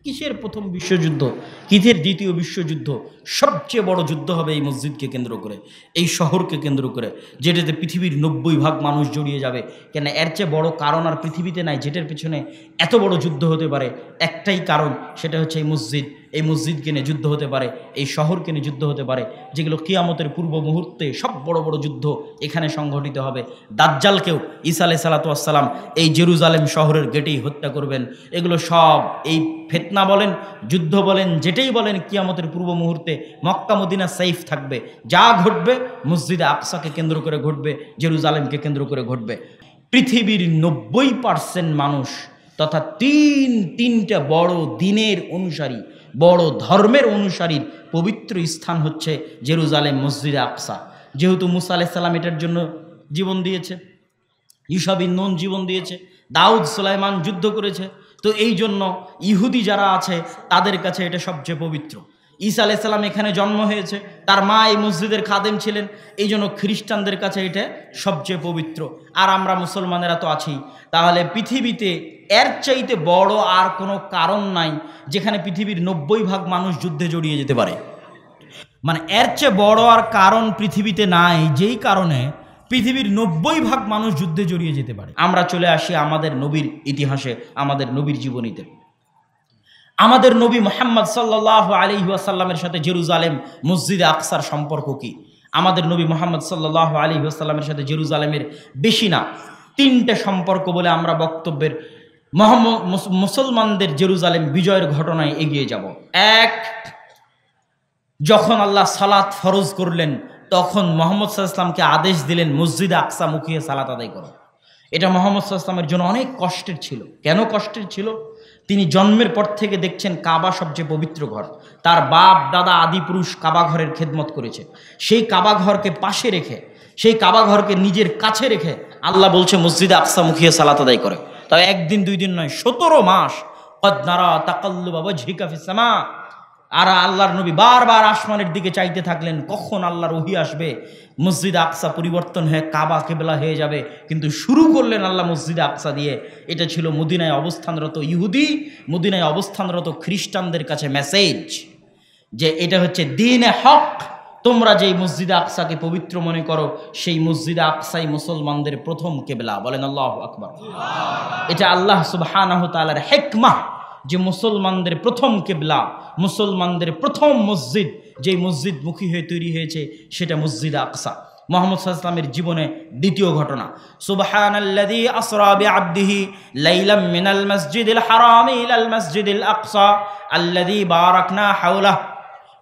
কিসের প্রথম বিশ্বযুদ্ধ, কিসের দ্বিতীয় বিশ্বযুদ্ধ? সবচেয়ে বড় যুদ্ধ হবে এই মসজিদকে কেন্দ্র করে, এই শহরকে কেন্দ্র করে, যেটাতে পৃথিবীর 90% মানুষ জড়িয়ে যাবে। কেন, এর চেয়ে বড় কারণ আর পৃথিবীতে নাই যেটার পিছনে এত বড় যুদ্ধ হতে পারে। একটাই কারণ, সেটা হচ্ছে এই মসজিদ। এই মসজিদকে নিয়ে যুদ্ধ হতে পারে, এই শহরকে নিয়ে যুদ্ধ হতে পারে, যেগুলো কিয়ামতের পূর্ব মুহূর্তে সব বড় বড় যুদ্ধ এখানে সংঘটিত হবে। দাজ্জালকেও ঈসা আলাইহিস সালাতু ওয়াস সালাম এই জেরুজালেম শহরের গেটেই হত্যা করবেন। এগুলো সব এই ফিতনা বলেন, যুদ্ধ বলেন, যেটাই বলেন, কিয়ামতের পূর্ব মুহূর্তে মক্কা মদিনা সেফ থাকবে। যা ঘটবে মসজিদে আকসাকে কেন্দ্র করে ঘটবে, জেরুজালেমকে কেন্দ্র করে ঘটবে। পৃথিবীর 90% মানুষ তথা তিনটা বড় দিনের অনুসারী, বড় ধর্মের অনুসারীর পবিত্র স্থান হচ্ছে জেরুজালেম, মসজিদে আকসা। যেহেতু মুসা আলাইহিস সালাম এটার জন্য জীবন দিয়েছে, ঈসা বিন নূন জীবন দিয়েছে, দাউদ সুলাইমান যুদ্ধ করেছে, তো এই জন্য ইহুদি যারা আছে তাদের কাছে এটা সবচেয়ে পবিত্র। ঈসা আলাইহিস সালাম এখানে জন্ম হয়েছে, তার মা এই মসজিদের খাদেম ছিলেন, এই জন্য খ্রিস্টানদের কাছে এটা সবচেয়ে পবিত্র। আর আমরা মুসলমানেরা তো আছি। তাহলে পৃথিবীতে এর চাইতে বড় আর কোনো কারণ নাই যেখানে পৃথিবীর 90% মানুষ যুদ্ধে জড়িয়ে যেতে পারে। মানে এর চেয়ে বড় আর কারণ পৃথিবীতে নাই, যেই কারণে পৃথিবীর 90% মানুষ যুদ্ধে জড়িয়ে যেতে পারে। আমরা চলে আসি আমাদের নবীর ইতিহাসে, আমাদের নবীর জীবনীতে। আমাদের নবী মুহাম্মদ সাল্লাল্লাহু আলাইহি ওয়াসাল্লামের সাথে জেরুজালেম মসজিদে আকসার সম্পর্ক কি? আমাদের নবী মুহাম্মদ সাল্লাল্লাহু আলাইহি ওয়াসাল্লামের সাথে জেরুজালেমের বেশি না 3টে সম্পর্ক বলে আমরা বক্তব্যের মুসলমানদের জেরুজালেম বিজয়ের ঘটনায় এগিয়ে যাব। এক, যখন আল্লাহ সালাত ফরজ করলেন তখন মুহাম্মদ সাল্লাল্লাহু আলাইহি ওয়াসাল্লামকে আদেশ দিলেন মসজিদে আকসা মুখিয়ে সালাত আদায় করো। এটা মুহাম্মদ সাল্লাল্লাহু আলাইহি ওয়াসাল্লামের জন্য অনেক কষ্টের ছিল। কেন কষ্টের ছিল? তিনি জন্মের পর থেকে দেখছেন কাবা সবচেয়ে পবিত্র ঘর, তার বাপ দাদা আদি পুরুষ কাবা ঘরের খেদমত করেছে। সেই কাবা ঘরকে পাশে রেখে, সেই কাবা ঘরকে নিজের কাছে রেখে আল্লাহ বলছে মসজিদে আকসা মুখিয়ে সালাত আদায় করে। তাই একদিন দুই দিন নয়, 17 মাস। কদ নারা তাকাল্লুবা ওয়াজহিকা ফিস সামা। আর আল্লাহর নবী বারবার আসমানের দিকে চাইতে থাকলেন, কখন আল্লাহর ওহী আসবে, মসজিদ আকসা পরিবর্তন হয়ে কাবা কিবলা হয়ে যাবে। কিন্তু শুরু করলেন আল্লাহ মসজিদ আকসা দিয়ে। এটা ছিল মদিনায় অবস্থানরত ইহুদি, মদিনায় অবস্থানরত খ্রিস্টানদের কাছে মেসেজ যে এটা হচ্ছে দ্বীনে হক। তোমরা যেই মসজিদে আকসাকে পবিত্র মনে করো, সেই মসজিদে আকসাই মুসলমানদের প্রথম কিবলা। বলেন আল্লাহু আকবার। এটা আল্লাহ সুবহানাহু তাআলার হিকমাহ যে মুসলমানদের প্রথম কিবলা, মুসলমানদের প্রথম মসজিদ, যেই মসজিদ মুখী হয়ে তৈরি হয়েছে সেটা মসজিদে আকসা। মুহাম্মদ সাল্লাল্লাহু আলাইহি ওয়াসাল্লামের জীবনে দ্বিতীয় ঘটনা, সুবহানাল্লাযী আসরা বিআবদিহি লাইলাম মিনাল মাসজিদিল হারামি ইলাল মাসজিদিল আকসা আল্লাযী বারাকনা হাওলাহ।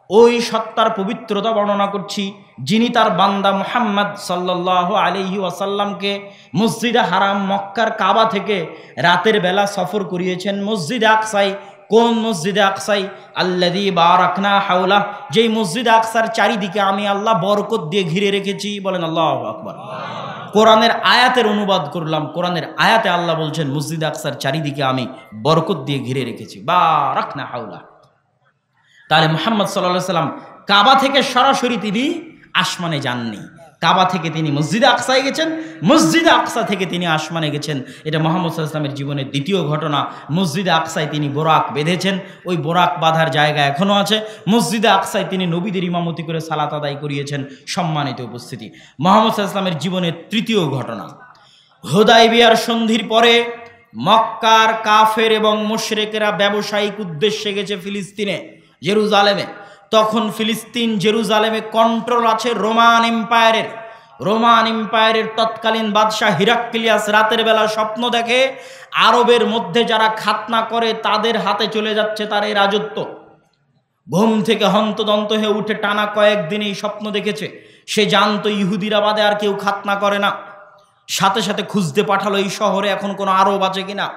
ওই সত্তার পবিত্রতা বর্ণনা করছি যিনি তার বান্দা মুহাম্মদ সাল্লাল্লাহু আলাইহি ওয়াসাল্লামকে মসজিদে হারাম মক্কার কাবা থেকে রাতের বেলা সফর করিয়েছেন মসজিদে আকসায়। কোন মসজিদে আকসাই? আল্লাযী বারাকনা হাওলা, যেই মসজিদে আকসার চারিদিকে আমি আল্লাহ বরকত দিয়ে ঘিরে রেখেছি। বলেন আল্লাহু আকবার। কোরআনের আয়াতের অনুবাদ করলাম, কোরআনের আয়াতে আল্লাহ বলছেন মসজিদে আকসার চারিদিকে আমি বরকত দিয়ে ঘিরে রেখেছি, বারাকনা হাওলা। তাহলে মুহাম্মদ সাল্লাল্লাহু আলাইহি ওয়াসাল্লাম কাবা থেকে সরাসরি তিনি আসমানে যাননি, কাবা থেকে তিনি মসজিদে আকসায় গেছেন, মসজিদে আকসা থেকে তিনি আসমানে গেছেন। এটা মুহাম্মদ সাল্লাল্লাহু আলাইহি ওয়াসাল্লামের জীবনের দ্বিতীয় ঘটনা। মসজিদে আকসায় তিনি বোরাক বেঁধেছেন, ওই বোরাক বাঁধার জায়গা এখনও আছে। মসজিদে আকসায় তিনি নবীদের ইমামতি করে সালাত আদায় করিয়েছেন। সম্মানিত উপস্থিতি, মুহাম্মদ সাল্লাল্লাহু আলাইহি ওয়াসাল্লামের জীবনের তৃতীয় ঘটনা, হুদায়বিয়ার সন্ধির পরে মক্কার কাফের এবং মুশরিকেরা ব্যবসায়িক উদ্দেশ্যে গেছে ফিলিস্তিনে, জেরুজালেমে। তখন ফিলিস্তিন জেরুজালেমে কন্ট্রোল আছে রোমান এম্পায়ারের। রোমান এম্পায়ারের তৎকালীন বাদশাহ হিরাক্লিয়াস রাতের বেলা স্বপ্ন দেখে আরবের মধ্যে যারা খাতনা করে তাদের হাতে চলে যাচ্ছে তার এই রাজত্ব। ঘুম থেকে হন্তদন্ত হয়ে উঠে টানা কয়েকদিন এই স্বপ্ন দেখেছে। সে জানতো ইহুদিরা বাদে আর কেউ খাতনা করে না। সাথে সাথে খুঁজতে পাঠালো এই শহরে এখন কোনো আরব আছে কিনা।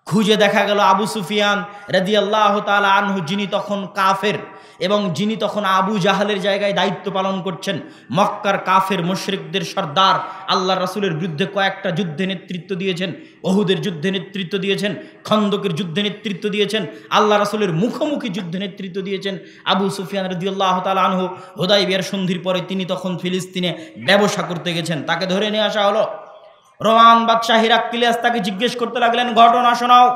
খুঁজে দেখা গেল আবু সুফিয়ান রাদিয়াল্লাহু তাআলা আনহু, যিনি তখন কাফের এবং যিনি তখন আবু জাহালের জায়গায় দায়িত্ব পালন করছেন, মক্কার কাফের মুশরিকদের সর্দার, আল্লাহ রাসূলের বিরুদ্ধে কয়েকটা যুদ্ধে নেতৃত্ব দিয়েছেন, ওহুদের যুদ্ধে নেতৃত্ব দিয়েছেন, খন্দকের যুদ্ধে নেতৃত্ব দিয়েছেন, আল্লাহ রাসূলের মুখোমুখি যুদ্ধে নেতৃত্ব দিয়েছেন আবু সুফিয়ান রাদিয়াল্লাহু তাআলা আনহু। হুদায়বিয়ার সন্ধির পরে তিনি তখন ফিলিস্তিনে ব্যবসা করতে গেছেন। তাকে ধরে নিয়ে আসা হলো। রোমান বাদশাহ হিরাক্লিয়াস তাকে জিজ্ঞেস করতে লাগলেন, ঘটনা শোনাও।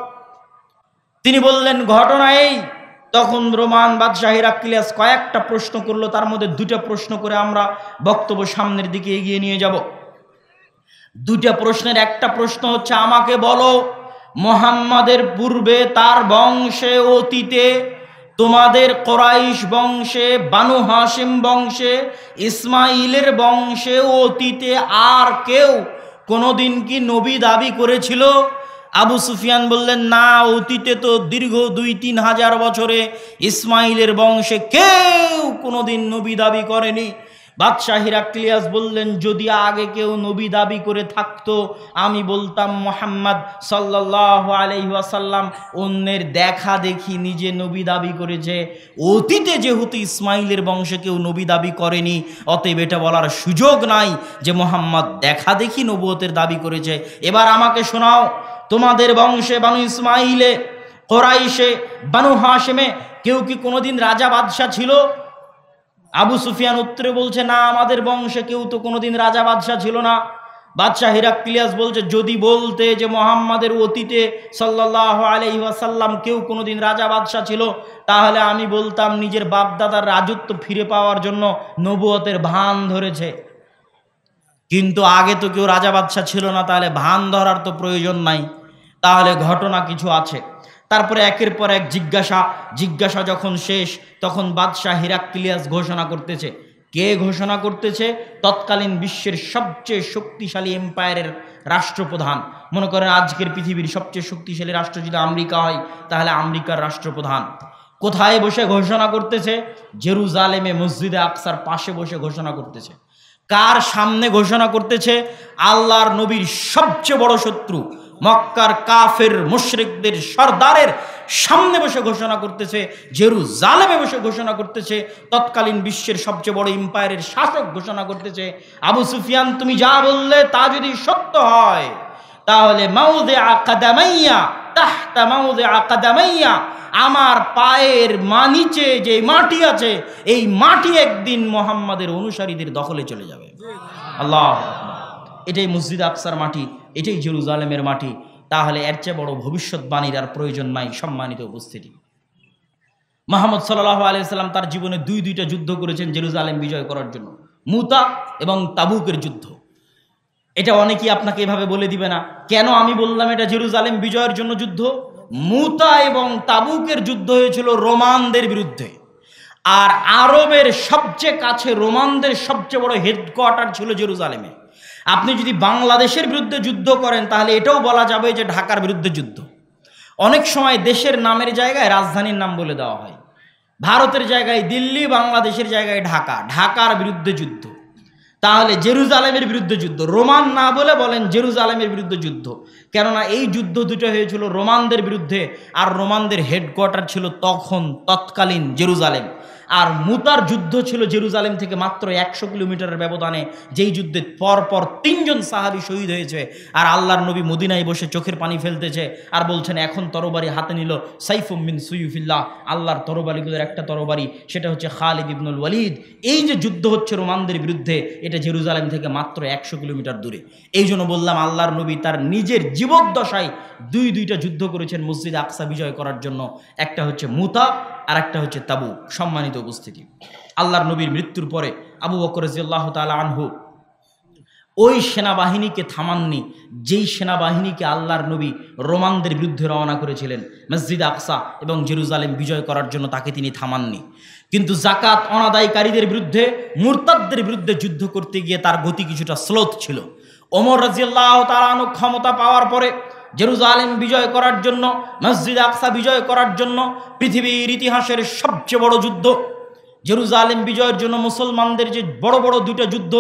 তিনি বললেন ঘটনা এই, তখন রোমান বাদশাহ হিরাক্লিয়াস কয়েকটা প্রশ্ন করলো, তার মধ্যে দুটা প্রশ্ন করে আমরা বক্তব্য সামনের দিকে এগিয়ে নিয়ে যাব। দুটা প্রশ্নের একটা প্রশ্ন হচ্ছে, আমাকে বলো মুহাম্মাদের পূর্বে তার বংশে অতীতে তোমাদের কোরাইশ বংশে, বানু হাশিম বংশে, ইসমাইলের বংশে অতীতে আর কেউ কোনোদিন কি নবী দাবি করেছিল? আবু সুফিয়ান বললেন, না, অতীতে তো দীর্ঘ 2-3 হাজার বছরে ইসমাইলের বংশে কেউ কোনোদিন নবী দাবি করেনি। বাদশাহ হিরাক্লিয়াস বললেন, যদি আগে কেউ নবী দাবি করে থাকতো আমি বলতাম মুহাম্মদ সাল্লাল্লাহু আলাইহি ওয়াসাল্লাম অন্যের দেখা দেখি নিজে নবী দাবি করেছে। অতীতে যেহেতু ইসমাইলের বংশে কেউ নবী দাবি করেনি, অতএব এটা বলার সুযোগ নাই যে মুহাম্মদ দেখা দেখি নবুয়তের দাবি করেছে। এবার আমাকে শোনাও, তোমাদের বংশে বানু ইসমাইলে, কোরাইশে, বানু হাশিমে কেউ কি কোনোদিন রাজা বাদশাহ ছিল? আবু সুফিয়ান উত্তরে বলছে, না, আমাদের বংশে কেউ তো কোনোদিন রাজা বাদশাহ ছিল না। বাদশাহ হিরাক্লিয়াস বলছে, যদি বলতে যে মুহাম্মাদের অতীতে সাল্লাল্লাহু আলাইহি ওয়াসাল্লাম কেউ কোনোদিন রাজা বাদশাহ ছিল, তাহলে আমি বলতাম নিজের বাপদাদার রাজত্ব ফিরে পাওয়ার জন্য নবুয়তের ভান ধরেছে। কিন্তু আগে তো কেউ রাজা বাদশাহ ছিল না, তাহলে ভান ধরার তো প্রয়োজন নাই, তাহলে ঘটনা কিছু আছে। তারপরে একের পর এক জিজ্ঞাসা যখন শেষ, তখন বাদশাহ হিরাক্লিয়াস ঘোষণা করতেছে। কে ঘোষণা করতেছে? তৎকালীন বিশ্বের সবচেয়ে শক্তিশালী এম্পায়ারের রাষ্ট্রপ্রধান। মনে করেন আজকের পৃথিবীর সবচেয়ে শক্তিশালী রাষ্ট্র যদি আমেরিকা হয়, তাহলে আমেরিকার রাষ্ট্রপ্রধান কোথায় বসে ঘোষণা করতেছে? জেরুজালেমে মসজিদে আকসার পাশে বসে ঘোষণা করতেছে। কার সামনে ঘোষণা করতেছে? আল্লাহর নবীর সবচেয়ে বড় শত্রু মক্কার কাফের মুশরিকদের সর্দারের সামনে বসে ঘোষণা করতেছে, জেরুজালেমে বসে ঘোষণা করতেছে। তৎকালীন বিশ্বের সবচেয়ে বড় এম্পায়ারের শাসক ঘোষণা করতেছে, আবু সুফিয়ান তুমি যা বললে তা যদি সত্য হয়, তাহলে মাউদে আকাদামাইয়া তাহতা মাউদে আকাদামাইয়া, আমার পায়ের নিচে যে মাটি আছে, এই মাটি একদিন মুহাম্মাদের অনুসারীদের দখলে চলে যাবে। আল্লাহ আকবার। এটাই মসজিদ আকসার মাটি, এটাই জেরুজালেমের মাটি। তাহলে এর চেয়ে বড় ভবিষ্যৎবাণীর আর প্রয়োজন নাই। সম্মানিত উপস্থিতি, মুহাম্মদ সাল্লাল্লাহু আলাইহি ওয়াসাল্লাম তার জীবনে দুইটা যুদ্ধ করেছেন জেরুজালেম বিজয় করার জন্য, মুতা এবং তাবুকের যুদ্ধ। এটা অনেকেই আপনাকে এভাবে বলে দিবে না। কেন আমি বললাম এটা জেরুজালেম বিজয়ের জন্য যুদ্ধ? মুতা এবং তাবুকের যুদ্ধ হয়েছিল রোমানদের বিরুদ্ধে, আর আরবের সবচেয়ে কাছে রোমানদের সবচেয়ে বড় হেডকোয়ার্টার ছিল জেরুজালেমে। আপনি যদি বাংলাদেশের বিরুদ্ধে যুদ্ধ করেন, তাহলে এটাও বলা যাবে যে ঢাকার বিরুদ্ধে যুদ্ধ। অনেক সময় দেশের নামের জায়গায় রাজধানীর নাম বলে দেওয়া হয়। ভারতের জায়গায় দিল্লি, বাংলাদেশের জায়গায় ঢাকা, ঢাকার বিরুদ্ধে যুদ্ধ। তাহলে জেরুজালেমের বিরুদ্ধে যুদ্ধ, রোমান না বলে বলেন জেরুজালেমের বিরুদ্ধে যুদ্ধ। কেননা এই যুদ্ধ দুটো হয়েছিল রোমানদের বিরুদ্ধে, আর রোমানদের হেডকোয়ার্টার ছিল তৎকালীন জেরুজালেম। আর মুতার যুদ্ধ ছিল জেরুজালেম থেকে মাত্র 100 কিলোমিটারের ব্যবধানে, যেই যুদ্ধে পরপর 3 জন সাহাবী শহীদ হয়েছে। আর আল্লাহর নবী মদিনায় বসে চোখের পানি ফেলতেছে আর বলছেন, এখন তরবারি হাতে নিল সাইফুম মিন সুয়ুফিল্লাহ, আল্লাহর তরবারিগুলোর একটা তরবারি, সেটা হচ্ছে খালিদ ইবনুল ওয়ালিদ। এই যে যুদ্ধ হচ্ছে রোমানদের বিরুদ্ধে, এটা জেরুজালেম থেকে মাত্র 100 কিলোমিটার দূরে। এই জন্য বললাম, আল্লাহর নবী তার নিজের জীবদ্দশায় দুইটা যুদ্ধ করেছেন মসজিদ আকসা বিজয় করার জন্য। একটা হচ্ছে মুতা আর একটা হচ্ছে তাবুক। সম্মানিত উপস্থিতি, আল্লাহর নবীর মৃত্যুর পরে আবু বকর রাদিয়াল্লাহু তাআলা আনহু ওই সেনাবাহিনীকে থামাননি, যেই সেনাবাহিনীকে আল্লাহর নবী রোমানদের বিরুদ্ধে রওনা করেছিলেন মসজিদ আকসা এবং জেরুজালেম বিজয় করার জন্য, তাকে তিনি থামাননি। কিন্তু জাকাত অনাদায়কারীদের বিরুদ্ধে, মুরতাদদের বিরুদ্ধে যুদ্ধ করতে গিয়ে তার গতি কিছুটা স্লোথ ছিল। ওমর রাদিয়াল্লাহু তাআলা আনহু ক্ষমতা পাওয়ার পরে জেরুজালেম বিজয় করার জন্য, মসজিদ আকসা বিজয় করার জন্য, পৃথিবীর ইতিহাসের সবচেয়ে বড় যুদ্ধ জেরুজালেম বিজয়ের জন্য মুসলমানদের যে বড় বড় দুটো যুদ্ধ,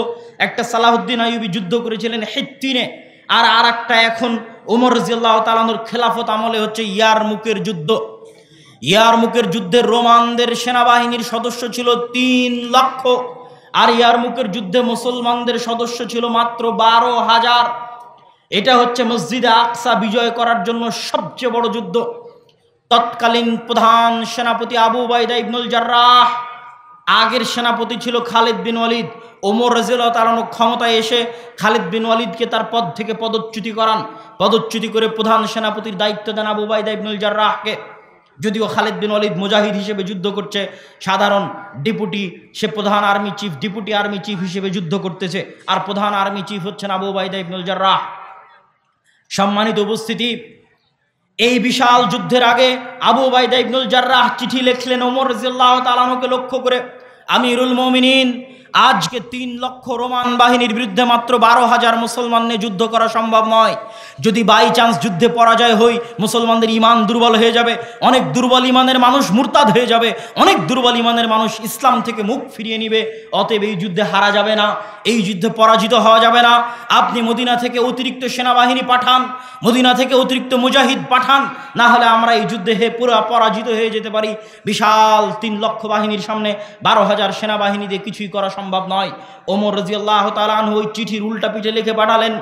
একটা সালাহুদ্দিন আইয়ুবী যুদ্ধ করেছিলেন হিত্তিনে, আর একটা এখন ওমর রাদিয়াল্লাহু তাআলা আনহুর খেলাফত আমলে হচ্ছে ইয়ারমুকের যুদ্ধ। ইয়ারমুকের যুদ্ধে রোমানদের সেনাবাহিনীর সদস্য ছিল 3 লক্ষ, আর ইয়ারমুকের যুদ্ধে মুসলমানদের সদস্য ছিল মাত্র 12,000। এটা হচ্ছে মসজিদে আকসা বিজয় করার জন্য সবচেয়ে বড় যুদ্ধ। তৎকালীন প্রধান সেনাপতি আবু উবাইদা ইবনুল জাররাহ আগের সেনাপতি ছিল খালিদ বিন ওয়ালিদ। ওমর রাদিয়াল্লাহু তাআলা ক্ষমতায় এসে খালিদ বিন ওয়ালিদকে তার পদ থেকে পদচ্যুতি করান। পদচ্যুতি করে প্রধান সেনাপতির দায়িত্ব দেন আবু উবাইদা ইবনুল জাররাহকে। যদিও খালিদ বিন ওয়ালিদ মুজাহিদ হিসেবে যুদ্ধ করছে, সাধারণ ডেপুটি, সে প্রধান army chief, deputy army chief হিসেবে যুদ্ধ করতেছে, আর প্রধান আর্মি চিফ হচ্ছেন আবু উবাইদা ইবনুল জাররাহ। সম্মানিত উপস্থিতি, এই বিশাল যুদ্ধের আগে আবু উবাইদা ইবনুল জাররাহ চিঠি লিখলেন ওমর রাদিয়াল্লাহু তাআলা আনহুকে লক্ষ্য করে, আমিরুল মুমিনিন, আজকে 3 লক্ষ রোমান বাহিনীর বিরুদ্ধে মাত্র 12,000 মুসলমান নিয়ে যুদ্ধ করা সম্ভব নয়। যদি বাই চান্স যুদ্ধে পরাজয় হই, মুসলমানদের ইমান দুর্বল হয়ে যাবে, অনেক দুর্বল ইমানের মানুষ মুরতাদ হয়ে যাবে, অনেক দুর্বল ইমানের মানুষ ইসলাম থেকে মুখ ফিরিয়ে নিবে। অতএব এই যুদ্ধে হারা যাবে না, এই যুদ্ধে পরাজিত হওয়া যাবে না। আপনি মদিনা থেকে অতিরিক্ত সেনাবাহিনী পাঠান, মদিনা থেকে অতিরিক্ত মুজাহিদ পাঠান, না হলে আমরা এই যুদ্ধে পুরো পরাজিত হয়ে যেতে পারি। বিশাল 3 লক্ষ বাহিনীর সামনে 12,000 সেনাবাহিনী দিয়ে কিছুই করা সম্ভব নয়। ওমর রাদিয়াল্লাহু তাআলা আনহু ওই চিঠির উল্টা পিঠে লিখে পাঠালেন,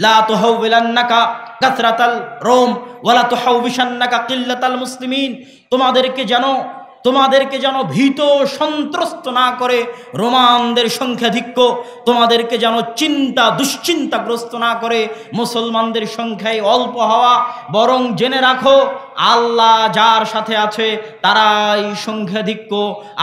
লা তুহাউবিলান্নাকা কাসরাতাল রোম ওয়ালা তুহাউবিশান্নাকা কিল্লাতাল মুসলিমিন। তোমাদেরকে যেন ভীত সন্ত্রস্ত না করে রোমানদের সংখ্যাধিক্য, তোমাদেরকে যেন দুশ্চিন্তাগ্রস্ত না করে মুসলমানদের সংখ্যায় অল্প হওয়া, বরং জেনে রাখো আল্লাহ যার সাথে আছে তারাই সংখ্যাধিক্য,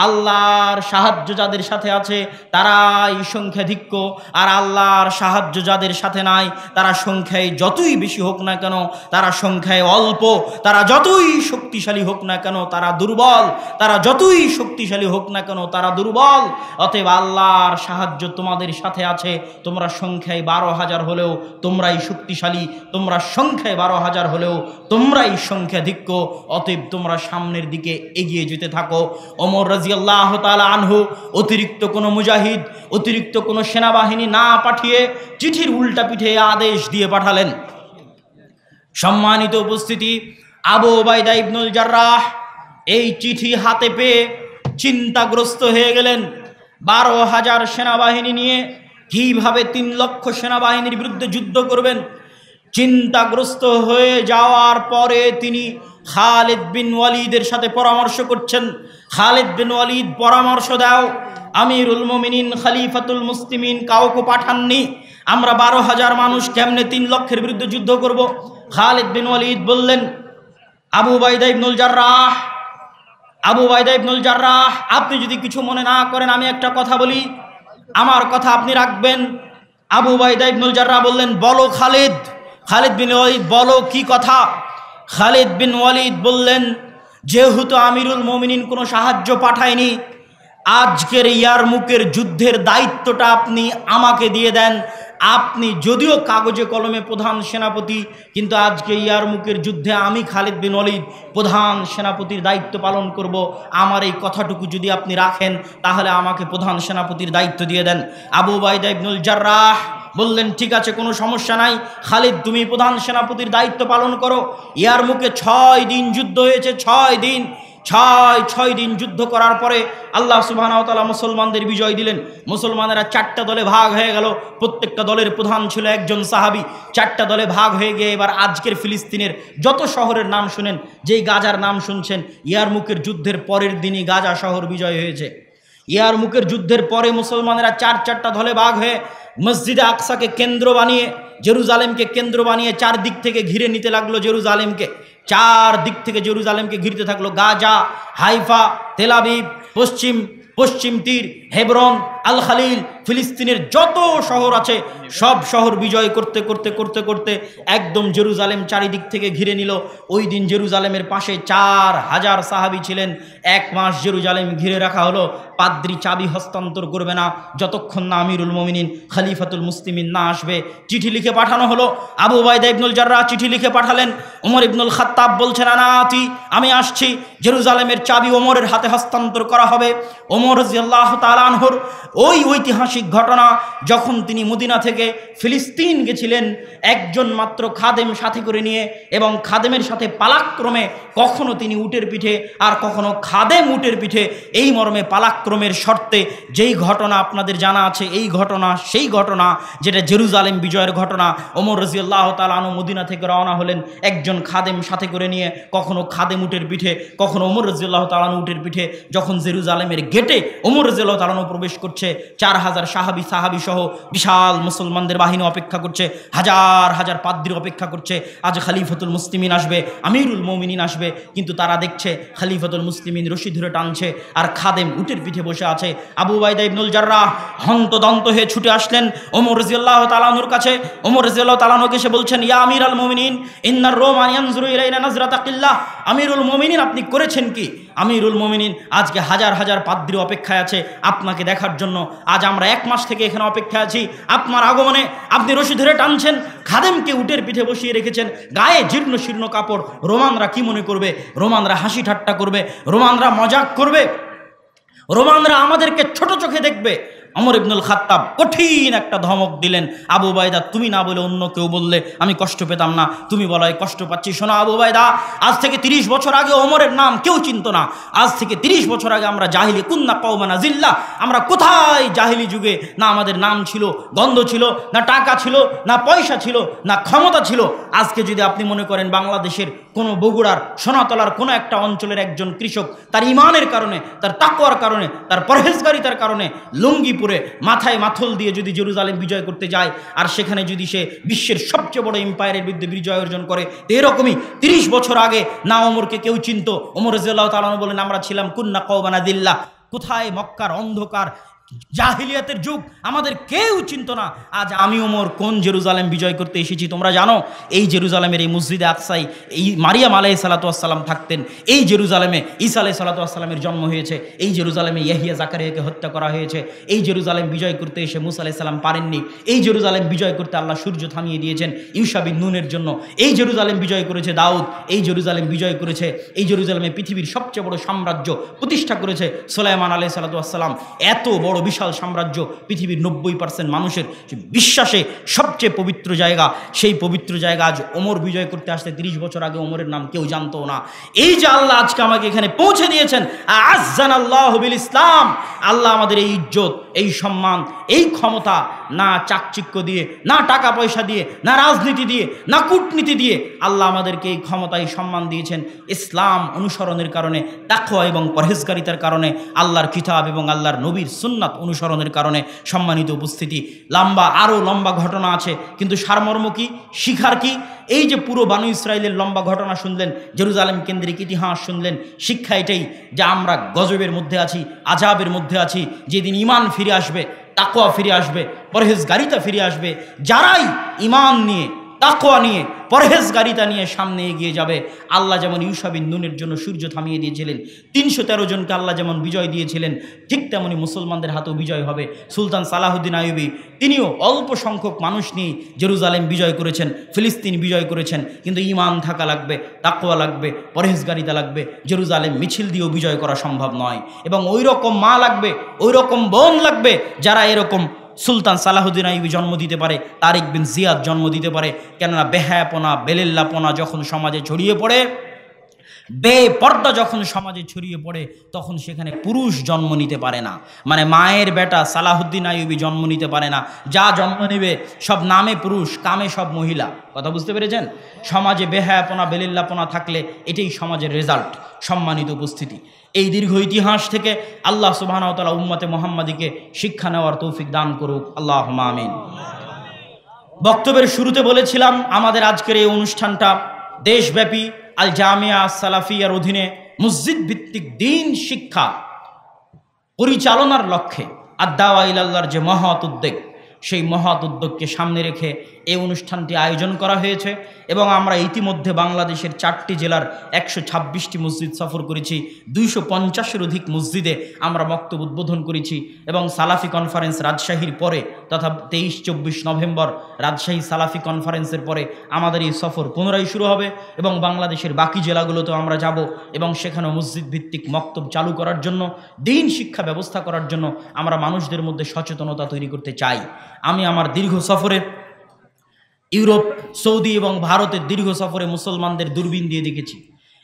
আল্লাহর সাহায্য যাদের সাথে আছে তারাই সংখ্যাধিক্য, আর আল্লাহর সাহায্য যাদের সাথে নাই তারা সংখ্যায় যতই বেশি হোক না কেন তারা সংখ্যায় অল্প, তারা যতই শক্তিশালী হোক না কেন তারা দুর্বল, তারা যতই শক্তিশালী হোক না কেন তারা দুর্বল। অতএব আল্লাহর সাহায্য তোমাদের সাথে আছে। তোমরা সংখ্যায় 12,000 হলেও তোমরাই শক্তিশালী, তোমরা সংখ্যায় 12,000 হলেও তোমরাই সংখ্যাধিক্য। অতএব তোমরা সামনের দিকে এগিয়ে যেতে থাকো। ওমর রাদিয়াল্লাহু তাআলা আনহু অতিরিক্ত কোনো মুজাহিদ, অতিরিক্ত কোনো সেনাবাহিনী না পাঠিয়ে চিঠির উল্টা পিঠে আদেশ দিয়ে পাঠালেন। সম্মানিত উপস্থিতি, আবু উবাইদা ইবনুল জাররাহ এই চিঠি হাতে পেয়ে চিন্তাগ্রস্ত হয়ে গেলেন। 12,000 সেনাবাহিনী নিয়ে কিভাবে 3 লক্ষ সেনাবাহিনীর বিরুদ্ধে যুদ্ধ করবেন? চিন্তাগ্রস্ত হয়ে যাওয়ার পরে তিনি খালিদ বিন ওয়ালিদের সাথে পরামর্শ করছেন। খালিদ বিন ওয়ালিদ পরামর্শ দাও, আমিরুল মুমিনিন খলিফাতুল মুসলিমিন কাউকে পাঠাননি, আমরা 12,000 মানুষ কেমনে 3 লক্ষের বিরুদ্ধে যুদ্ধ করব? খালিদ বিন ওয়ালিদ বললেন, আবু উবাইদা ইবনুল জাররাহ, আপনি যদি কিছু মনে না করেন আমি একটা কথা বলি, আমার কথা আপনি রাখবেন। আবু উবাইদা ইবনুল জাররাহ বললেন, বলো খালিদ। খালিদ বিন ওয়ালিদ, বলো কি কথা? খালিদ বিন ওয়ালিদ বললেন, যেহেতু আমিরুল মুমিনিন কোনো সাহায্য পাঠায়নি, আজকের ইয়ারমুকের যুদ্ধের দায়িত্বটা আপনি আমাকে দিয়ে দেন। আপনি যদিও কাগজে কলমে প্রধান সেনাপতি, কিন্তু আজকে ইয়ারমুকের যুদ্ধে আমি খালিদ বিন ওয়ালিদ প্রধান সেনাপতির দায়িত্ব পালন করব। আমার এই কথাটুকু যদি আপনি রাখেন তাহলে আমাকে প্রধান সেনাপতির দায়িত্ব দিয়ে দেন। আবু উবাইদা ইবনুল জাররাহ বললেন, ঠিক আছে, কোনো সমস্যা নাই, খালিদ তুমি প্রধান সেনাপতির দায়িত্ব পালন করো। ইয়ারমুকে 6 দিন যুদ্ধ হয়েছে, 6 দিন, 6 দিন যুদ্ধ করার পরে আল্লাহ সুবহানাহু ওয়া তাআলা মুসলমানদের বিজয় দিলেন। মুসলমানেরা 4টা দলে ভাগ হয়ে গেল, প্রত্যেকটা দলের প্রধান ছিল একজন সাহাবী। 4টা দলে ভাগ হয়ে গিয়ে এবার আজকের ফিলিস্তিনের যত শহরের নাম শুনেন, যেই গাজার নাম শুনছেন, ইয়ারমুকের যুদ্ধের পরের দিনই গাজা শহর বিজয় হয়েছে। ইয়ারমুকের যুদ্ধের পরে মুসলমানেরা 4টা দলে ভাগ হয়ে মসজিদে আকসাকে কেন্দ্র বানিয়ে, জেরুজালেমকে কেন্দ্র বানিয়ে 4 দিক থেকে ঘিরে নিতে লাগলো জেরুজালেমকে। 4 দিক থেকে জেরুজালেমকে ঘিরতে থাকলো। গাজা, হাইফা, তেল আবিব, পশ্চিম তীর, হেবরন, আল খালিল, ফিলিস্তিনের যত শহর আছে সব শহর বিজয় করতে করতে করতে করতে একদম জেরুজালেম চারিদিক থেকে ঘিরে নিল। ওই দিন জেরুজালেমের পাশে 4,000 সাহাবী ছিলেন। 1 মাস জেরুজালেম ঘিরে রাখা হলো। পাদ্রী চাবি হস্তান্তর করবে না যতক্ষণ না আমিরুল মুমিনিন খলিফাতুল মুসলিমিন না আসবে। চিঠি লিখে পাঠানো হলো। আবু উবাইদা ইবনুল জাররাহ চিঠি লিখে পাঠালেন। ওমর ইবনুল খাত্তাব বলছেন, আনাতি, আমি আসছি। জেরুজালেমের চাবি ওমরের হাতে হস্তান্তর করা হবে। ওমর রাদিয়াল্লাহু তাআলা আনহুর ওই ঐতিহাসিক ঘটনা, যখন তিনি মদিনা থেকে ফিলিস্তিন গেছিলেন একজন মাত্র খাদেম সাথে করে নিয়ে, এবং খাদেমের সাথে পালাক্রমে, কখনো তিনি উটের পিঠে আর কখনো খাদেম উটের পিঠে, এই মর্মে পালাক্রমের শর্তে যেই ঘটনা আপনাদের জানা আছে, এই ঘটনা সেই ঘটনা যেটা জেরুজালেম বিজয়ের ঘটনা। ওমর রাদিয়াল্লাহু তাআলা আনহু মদিনা থেকে রওনা হলেন একজন খাদেম সাথে করে নিয়ে, কখনো খাদেম উটের পিঠে, কখনো ওমর রাদিয়াল্লাহু তাআলা আনহু উটের পিঠে। যখন জেরুজালেমের গেটে ওমর রাদিয়াল্লাহু তাআলা আনহু প্রবেশ করছে, 4000 সাহাবী সহ বিশাল মুসলমানদের বাহিনী অপেক্ষা করছে, হাজার হাজার পাদ্রী অপেক্ষা করছে, আজ খলিফাতুল মুসলিমিন আসবে, আমিরুল মুমিনিন আসবে। কিন্তু তারা দেখছে খলিফাতুল মুসলিমিন রশি ধরে টানছে আর খাদেম উটের পিঠে বসে আছে। আবু উবাইদা ইবনুল জাররাহ হন্তদন্ত হয়ে ছুটে আসলেন ওমর রাদিয়াল্লাহু তাআলা আনহুর কাছে। ওমর রাদিয়াল্লাহু তাআলা আনহুকে এসে বলছেন, ইয়া আমিরাল মুমিনিন ইন্নার রোমান ইয়ানজুরু ইলাইনা নাজরাতা কিল্লাহ। আমিরুল মুমিনিন, আপনি করেছেন কি? আমিরুল মুমিনিন, আজকে হাজার হাজার পাদ্রী অপেক্ষায় আছে আপনাকে দেখার জন্য। আজ আমরা 1 মাস থেকে এখানে অপেক্ষায় আছি আপনার আগমনে। আপনি রশি ধরে টানছেন, খাদেমকে উটের পিঠে বসিয়ে রেখেছেন, গায়ে জীর্ণ শীর্ণ কাপড়। রোমানরা কি মনে করবে? রোমানরা হাসি ঠাট্টা করবে, রোমানরা মজাক করবে, রোমানরা আমাদেরকে ছোট চোখে দেখবে। ওমর ইবনুল খাত্তাব কঠিন একটা ধমক দিলেন, আবু উবাইদা, তুমি না বলে অন্য কেউ বললে আমি কষ্ট পেতাম না, তুমি বলাই কষ্ট পাচ্ছি। শোনো আবু উবাইদা, আজ থেকে 30 বছর আগে ওমরের নাম কেউ চিনত না। আজ থেকে 30 বছর আগে আমরা জাহিলি কুন্না কওমানা জিল্লা, আমরা কোথায় জাহিলি যুগে না আমাদের নাম ছিল, গন্ধ ছিল, না টাকা ছিল, না পয়সা ছিল, না ক্ষমতা ছিল। আজকে যদি আপনি মনে করেন বাংলাদেশের কোনো বগুড়ার সোনাতলার কোনো একটা অঞ্চলের একজন কৃষক তার ইমানের কারণে, তার তাকওয়ার কারণে, তার পরহেজগারিতার কারণে লুঙ্গি পরে মাথায় মাথল দিয়ে যদি জেরুজালেম বিজয় করতে যায়, আর সেখানে যদি সে বিশ্বের সবচেয়ে বড় এম্পায়ারের বিরুদ্ধে বিজয় অর্জন করে, তো এরকমই 30 বছর আগে না ওমরকে কেউ চিনত। ওমর রাদিয়াল্লাহু তাআলা বলেন, আমরা ছিলাম কুন্না কওমানা দিল্লাহ। কোথায়? মক্কার অন্ধকার জাহিলিয়াতের যুগ, আমাদের কেউ চিনত না। আজ আমি ওমর কোন জেরুজালেম বিজয় করতে এসেছি তোমরা জানো? এই জেরুজালেমের এই মসজিদে আকসাই এই মারিয়াম আলাইহিস সালাতু ওয়াস সালাম থাকতেন। এই জেরুজালেমে ঈসা আলাইহিস সালাতু ওয়াস সালামের জন্ম হয়েছে। এই জেরুজালেমে ইয়াহিয়া জাকারিয়াকে হত্যা করা হয়েছে। এই জেরুজালেম বিজয় করতে এসে মুসা আলাইহিস সালাম পারেননি। এই জেরুজালেম বিজয় করতে আল্লাহ সূর্য থামিয়ে দিয়েছেন ইউশা বিন নুনের জন্য। এই জেরুজালেম বিজয় করেছে দাউদ। এই জেরুজালেম বিজয় করেছে, এই জেরুজালেমে পৃথিবীর সবচেয়ে বড় সাম্রাজ্য প্রতিষ্ঠা করেছে সুলাইমান আলাইহিস সালাতু ওয়াস সালাম। এত বড় বিশাল সাম্রাজ্য, পৃথিবীর 90% মানুষের বিশ্বাসে সবচেয়ে পবিত্র জায়গা, সেই পবিত্র জায়গা আজ ওমর বিজয় করতে আসতে 30 বছর আগে ওমরের নাম কেউ জানতো না। এই যে আল্লাহ আজকে আমাকে এখানে পৌঁছে দিয়েছেন, আ'আজ্জানাল্লাহু বিল ইসলাম, আল্লাহ আমাদের এই ইজ্জত, এই সম্মান, এই ক্ষমতা না চাকচিক্য দিয়ে, না টাকা পয়সা দিয়ে, না রাজনীতি দিয়ে, না কূটনীতি দিয়ে, আল্লাহ আমাদেরকে এই ক্ষমতা, এই সম্মান দিয়েছেন ইসলাম অনুসরণের কারণে, তাকওয়া এবং পরহেজগারিতার কারণে, আল্লাহর কিতাব এবং আল্লাহর নবীর সুন্নাত অনুসরণের কারণে। সম্মানিত উপস্থিতি, আরও লম্বা ঘটনা আছে, কিন্তু সারমর্ম কি, শিখার কি? এই যে পুরো বানু ইসরাইলের লম্বা ঘটনা শুনলেন, জেরুজালেম কেন্দ্রিক ইতিহাস শুনলেন, শিক্ষা এটাই যে আমরা গজবের মধ্যে আছি, আযাবের মধ্যে আছি। যেদিন ঈমান ফিরে আসবে, তাকওয়া ফিরে আসবে, পরহেজগারিতা ফিরে আসবে, যারাই ঈমান নিয়ে, তাকওয়া নিয়ে, পরহেজগারিতা নিয়ে সামনে এগিয়ে যাবে, আল্লাহ যেমন ইউশা বিন নুনের জন্য সূর্য থামিয়ে দিয়েছিলেন, 313 জনকে আল্লাহ যেমন বিজয় দিয়েছিলেন, ঠিক তেমনি মুসলমানদের হাতেও বিজয় হবে। সুলতান সালাহুদ্দিন আইয়ুবী তিনিও অল্প সংখ্যক মানুষ নিয়ে জেরুজালেম বিজয় করেছেন, ফিলিস্তিন বিজয় করেছেন। কিন্তু ঈমান থাকা লাগবে, তাকওয়া লাগবে, পরহেজগারিতা লাগবে। জেরুজালেম মিছিল দিয়েও বিজয় করা সম্ভব নয়। এবং ওই রকম মা লাগবে, ওই রকম বোন লাগবে যারা এরকম সুলতান সালাহুদ্দিন আইয়ুবী জন্ম দিতে পারে, তারিক বিন জিয়াদ জন্ম দিতে পারে। কেননা বেহায়াপনা, বেলেল্লাপনা যখন সমাজে ছড়িয়ে পড়ে, বেপর্দা যখন সমাজে ছড়িয়ে পড়ে, তখন সেখানে পুরুষ জন্ম নিতে পারে না। মানে মায়ের বেটা সালাহুদ্দিন আইয়ুবী জন্ম নিতে পারে না, যা জন্ম নেবে সব নামে পুরুষ, কামে সব মহিলা। কথা বুঝতে পেরেছেন? সমাজে বেহায়াপনা, বেলেল্লাপনা থাকলে এটাই সমাজের রেজাল্ট। সম্মানিত উপস্থিতি, এই দীর্ঘ ইতিহাস থেকে আল্লাহ সুবহানাহু ওয়া তাআলা উম্মতে মুহাম্মাদিকে শিক্ষা নেওয়ার তৌফিক দান করুক, আল্লাহুম্মা আমিন। বক্তব্যের শুরুতে বলেছিলাম আমাদের আজকের এই অনুষ্ঠানটা দেশব্যাপী আল জামিয়া সালাফিয়ার অধীনে মসজিদ ভিত্তিক দ্বীন শিক্ষা পরিচালনার লক্ষ্যে আদ-দাওয়া ইলাল্লাহর যে মহৎ উদ্যোগ, সেই মহৎ উদ্যোগকে সামনে রেখে এই অনুষ্ঠানটি আয়োজন করা হয়েছে এবং আমরা ইতিমধ্যে বাংলাদেশের 4টি জেলার 126টি মসজিদ সফর করেছি, 250-এর অধিক মসজিদে আমরা বক্তব্য উদ্বোধন করেছি এবং সালাফি কনফারেন্স রাজশাহীর পরে তথা 23-24 নভেম্বর রাজশাহী সালাফি কনফারেন্সের পরে আমাদের এই সফর পুনরায় শুরু হবে এবং বাংলাদেশের বাকি জেলাগুলোতেও আমরা যাব এবং সেখানেও মসজিদ ভিত্তিক মক্তব চালু করার জন্য, দিন শিক্ষা ব্যবস্থা করার জন্য আমরা মানুষদের মধ্যে সচেতনতা তৈরি করতে চাই। আমি আমার দীর্ঘ সফরে ইউরোপ, সৌদি এবং ভারতের দীর্ঘ সফরে মুসলমানদের দূরবীন দিয়ে দেখেছি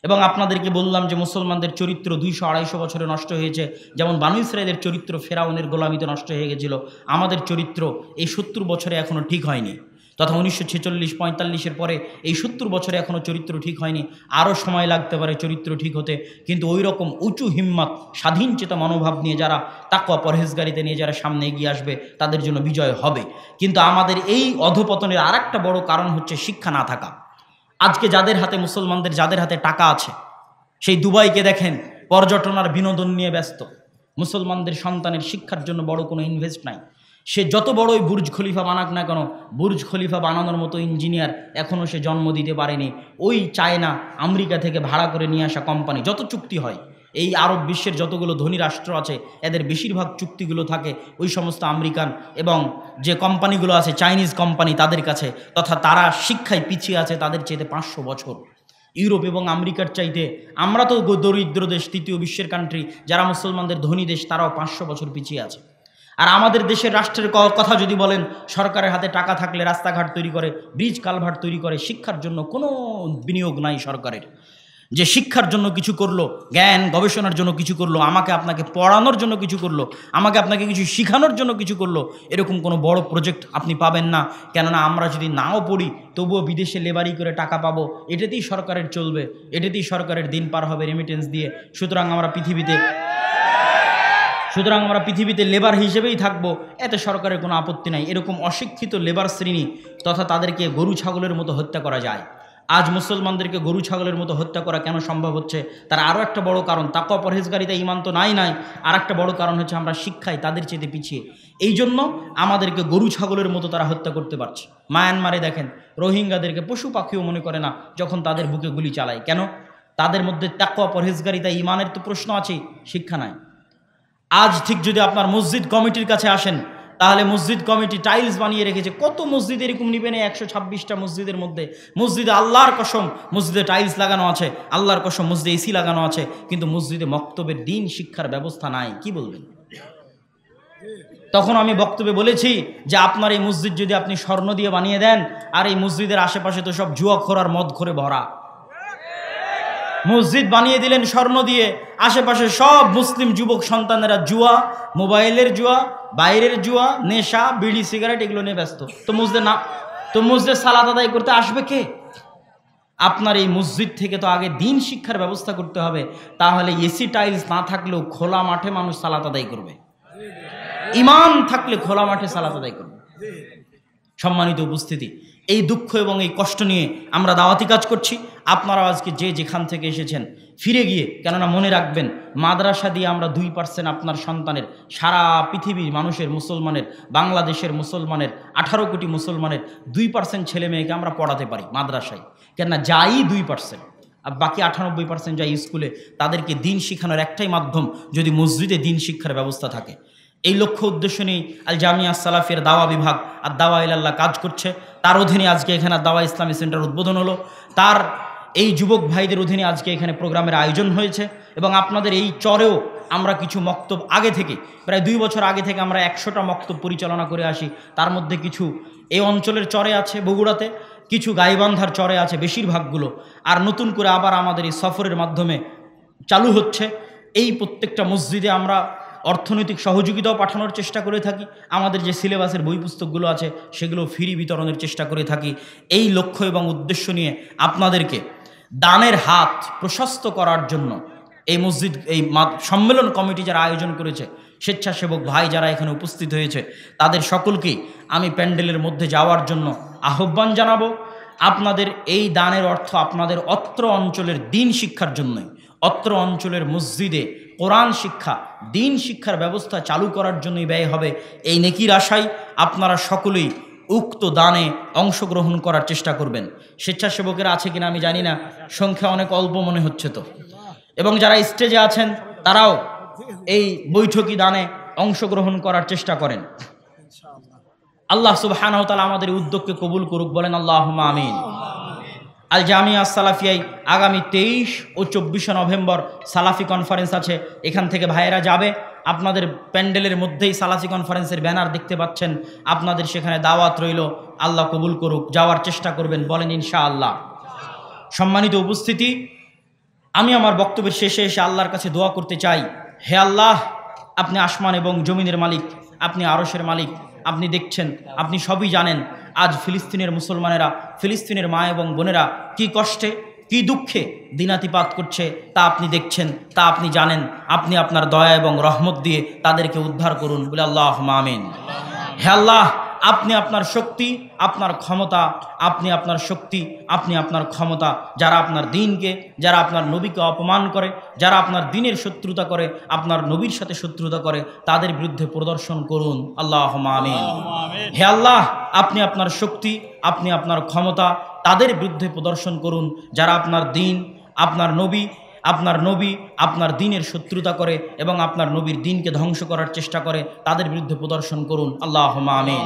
এবং আপনাদেরকে বললাম যে মুসলমানদের চরিত্র 200-250 বছরে নষ্ট হয়েছে। যেমন বানু ইসরাঈলের চরিত্র ফেরাউনের গোলামিতে নষ্ট হয়ে গেছিল, আমাদের চরিত্র এই 70 বছরে এখনও ঠিক হয়নি, তথা 1946-45-এর পরে এই 70 বছরে এখনও চরিত্র ঠিক হয়নি। আরও সময় লাগতে পারে চরিত্র ঠিক হতে, কিন্তু ওই রকম উঁচু হিম্মত, স্বাধীন চেতা মনোভাব নিয়ে যারা, তাকওয়া পরহেজগারিতে নিয়ে যারা সামনে এগিয়ে আসবে তাদের জন্য বিজয় হবে। কিন্তু আমাদের এই অধপতনের আর একটা বড় কারণ হচ্ছে শিক্ষা না থাকা। আজকে যাদের হাতে, মুসলমানদের যাদের হাতে টাকা আছে, সেই দুবাইকে দেখেন পর্যটন আর বিনোদন নিয়ে ব্যস্ত। মুসলমানদের সন্তানের শিক্ষার জন্য বড় কোনো ইনভেস্ট নাই। সে যত বড়ই বুর্জ খলিফা বানাক না কেন, বুর্জ খলিফা বানানোর মতো ইঞ্জিনিয়ার এখনও সে জন্ম দিতে পারেনি। ওই চায়না, আমেরিকা থেকে ভাড়া করে নিয়ে আসা কোম্পানি, যত চুক্তি হয়, এই আরব বিশ্বের যতগুলো ধনী রাষ্ট্র আছে এদের বেশিরভাগ চুক্তিগুলো থাকে ওই সমস্ত আমেরিকান এবং যে কোম্পানিগুলো আছে চাইনিজ কোম্পানি তাদের কাছে, তথা তারা শিক্ষায় পিছিয়ে আছে তাদের চাইতে 500 বছর। ইউরোপ এবং আমেরিকার চাইতে আমরা তো দরিদ্র দেশ, তৃতীয় বিশ্বের কান্ট্রি, যারা মুসলমানদের ধনী দেশ তারাও 500 বছর পিছিয়ে আছে। আর আমাদের দেশের রাষ্ট্রের কথা যদি বলেন, সরকারের হাতে টাকা থাকলে রাস্তাঘাট তৈরি করে, ব্রিজ কালভার্ট তৈরি করে, শিক্ষার জন্য কোনো বিনিয়োগ নাই সরকারের। যে শিক্ষার জন্য কিছু করলো, জ্ঞান গবেষণার জন্য কিছু করলো, আমাকে আপনাকে পড়ানোর জন্য কিছু করলো, আমাকে আপনাকে কিছু শেখানোর জন্য কিছু করলো, এরকম কোনো বড় প্রজেক্ট আপনি পাবেন না। কেননা আমরা যদি নাও পড়ি তবুও বিদেশে লেবারি করে টাকা পাবো, এটাতেই সরকারের চলবে, এটাতেই সরকারের দিন পার হবে রেমিটেন্স দিয়ে। সুতরাং আমরা পৃথিবীতে লেবার হিসেবেই থাকবো, এতে সরকারের কোনো আপত্তি নাই। এরকম অশিক্ষিত লেবার শ্রেণী তথা তাদেরকে গরু ছাগলের মতো হত্যা করা যায়। আজ মুসলমানদেরকে গরু ছাগলের মতো হত্যা করা কেন সম্ভব হচ্ছে? তার আরও একটা বড় কারণ, তাকওয়া পরহেজগারিতা, ঈমান তো নাই। আর একটা বড় কারণ হচ্ছে আমরা শিক্ষায় তাদের চেয়ে পিছিয়ে। এই জন্য আমাদেরকে গরু ছাগলের মতো তারা হত্যা করতে পারছে। মায়ানমারে দেখেন রোহিঙ্গাদেরকে পশু পাখিও মনে করে না যখন তাদের বুকে গুলি চালায়। কেন? তাদের মধ্যে তাকওয়া পরহেজগারিতা, ঈমানের তো প্রশ্ন আছেই, শিক্ষা নাই। আজ ঠিক যদি আপনার মসজিদ কমিটির কাছে আসেন, তাহলে মসজিদ কমিটি টাইলস বানিয়ে রেখেছে। কত মসজিদ এরকম নিবেন? 126টা মসজিদের মধ্যে, মসজিদে আল্লাহর কসম মসজিদে টাইলস লাগানো আছে, আল্লাহর কসম মসজিদে এসি লাগানো আছে, কিন্তু মসজিদে মক্তবের দিন শিক্ষার ব্যবস্থা নাই। কি বলবেন? তখন আমি বক্তব্যে বলেছি যে আপনার এই মসজিদ যদি আপনি স্বর্ণ দিয়ে বানিয়ে দেন, আর এই মসজিদের আশেপাশে তো সব জুয়াখোর আর মদখোরে ভরা, মসজিদ বানিয়ে দিলেন স্বর্ণ দিয়ে, আশেপাশে সব মুসলিম যুবক সন্তানেরা জুয়া, মোবাইলের জুয়া, বাইরের জুয়া, নেশা, বিড়ি, সিগারেট এগুলো নিয়ে ব্যস্ত। তো মসজিদে সালাত আদায় করতে আসবে কে? আপনার এই মসজিদ থেকে তো আগে দিন শিক্ষার ব্যবস্থা করতে হবে। তাহলে এসি টাইলস না থাকলেও খোলা মাঠে মানুষ সালাত আদায় করবে, ঈমান থাকলে খোলা মাঠে সালাত আদায় করবে। সম্মানিত উপস্থিতি, এই দুঃখ এবং এই কষ্ট নিয়ে আমরা দাওয়াতি কাজ করছি। আপনারা আজকে যে যেখান থেকে এসেছেন ফিরে গিয়ে, কেননা মনে রাখবেন মাদ্রাসা দিয়ে আমরা 2% আপনার সন্তানের, সারা পৃথিবীর মানুষের, মুসলমানের, বাংলাদেশের মুসলমানের, 18 কোটি মুসলমানের 2% ছেলে মেয়েকে আমরা পড়াতে পারি মাদ্রাসায়। কেননা যাই 2%, আর বাকি 98% যায় স্কুলে। তাদেরকে দিন শিখানোর একটাই মাধ্যম, যদি মসজিদে দিন শিক্ষার ব্যবস্থা থাকে। এই লক্ষ্য উদ্দেশ্য নিয়ে আল জামিয়া সালাফির দাওয়া বিভাগ আর দাওয়া ইলাল্লাহ কাজ করছে। তার অধীনে আজকে এখানে দাওয়া ইসলামী সেন্টার উদ্বোধন হলো। তার এই যুবক ভাইদের অধীনে আজকে এখানে প্রোগ্রামের আয়োজন হয়েছে এবং আপনাদের এই চরেও আমরা কিছু মক্তব আগে থেকে, প্রায় 2 বছর আগে থেকে আমরা 100টা মক্তব পরিচালনা করে আসি। তার মধ্যে কিছু এই অঞ্চলের চরে আছে, বগুড়াতে, কিছু গাইবান্ধার চরে আছে বেশিরভাগগুলো, আর নতুন করে আবার আমাদের এই সফরের মাধ্যমে চালু হচ্ছে। এই প্রত্যেকটা মসজিদে আমরা অর্থনৈতিক সহযোগিতাও পাঠানোর চেষ্টা করে থাকি। আমাদের যে সিলেবাসের বই পুস্তকগুলো আছে সেগুলো ফ্রি বিতরণের চেষ্টা করে থাকি। এই লক্ষ্য এবং উদ্দেশ্য নিয়ে আপনাদেরকে দানের হাত প্রশস্ত করার জন্য এই মসজিদ, এই সম্মেলন কমিটি যারা আয়োজন করেছে, স্বেচ্ছাসেবক ভাই যারা এখানে উপস্থিত হয়েছে, তাদের সকলকেই আমি প্যান্ডেলের মধ্যে যাওয়ার জন্য আহ্বান জানাবো। আপনাদের এই দানের অর্থ আপনাদের অত্র অঞ্চলের দিন শিক্ষার জন্যই, অত্র অঞ্চলের মসজিদে কোরআন শিক্ষা, দিন শিক্ষার ব্যবস্থা চালু করার জন্যই ব্যয় হবে। এই নেকির আশায় আপনারা সকলেই উক্ত দানে অংশগ্রহণ করার চেষ্টা করবেন। স্বেচ্ছাসেবকেরা আছে কিনা আমি জানি না, সংখ্যা অনেক অল্প মনে হচ্ছে তো। এবং যারা স্টেজে আছেন তারাও এই বৈঠকি দানে অংশগ্রহণ করার চেষ্টা করেন। আল্লাহ সুবহানাহু ওয়া তাআলা আমাদের উদ্যোগকে কবুল করুক, বলেন আল্লাহুম্মা আমিন। আল জামিয়া সালাফিয়ায় আগামী 23 ও 24 নভেম্বর সালাফি কনফারেন্স আছে। এখান থেকে ভাইয়েরা যাবে। আপনাদের প্যান্ডেলের মধ্যেই সালাফি কনফারেন্সের ব্যানার দেখতে পাচ্ছেন। আপনাদের সেখানে দাওয়াত রইল, আল্লাহ কবুল করুক, যাওয়ার চেষ্টা করবেন, বলেন ইনশাআল্লাহ। সম্মানিত উপস্থিতি, আমি আমার বক্তব্যের শেষে এসে আল্লাহর কাছে দোয়া করতে চাই। হে আল্লাহ, আপনি আসমান এবং জমিনের মালিক, আপনি আরশের মালিক, আপনি দেখছেন, আপনি সবই জানেন। আজ ফিলিস্তিনের মুসলমানেরা, ফিলিস্তিনের মা এবং বোনেরা কি কষ্টে, কি দুঃখে দিনাতিপাত করছে তা আপনি দেখছেন, তা আপনি জানেন। আপনি আপনার দয়া এবং রহমত দিয়ে তাদেরকে উদ্ধার করুন, বলে আল্লাহুম্মা আমিন। হে আল্লাহ, আপনি আপনার শক্তি, আপনার ক্ষমতা, আপনি আপনার শক্তি, আপনি আপনার ক্ষমতা, যারা আপনার দিনকে, যারা আপনার নবীকে অপমান করে, যারা আপনার দিনের শত্রুতা করে, আপনার নবীর সাথে শত্রুতা করে, তাদের বিরুদ্ধে প্রদর্শন করুন, আল্লাহুম্মা আমিন। হে আল্লাহ, আপনি আপনার শক্তি, আপনি আপনার ক্ষমতা তাদের বিরুদ্ধে প্রদর্শন করুন, যারা আপনার দিন, আপনার নবী, আপনার দিনের শত্রুতা করে এবং আপনার নবীর দিনকে ধ্বংস করার চেষ্টা করে, তাদের বিরুদ্ধে প্রদর্শন করুন, আল্লাহুম্মা আমিন।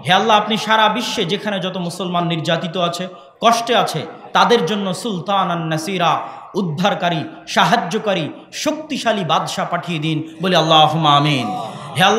হে আল্লাহ, আপনি সারা বিশ্বে যেখানে যত মুসলমান নির্যাতিত আছে, কষ্টে আছে, তাদের জন্য সুলতানান নাসিরা, উদ্ধারকারী, সাহায্যকারী, শক্তিশালী বাদশা পাঠিয়ে দিন, বলে আল্লাহুম্মা আমিন।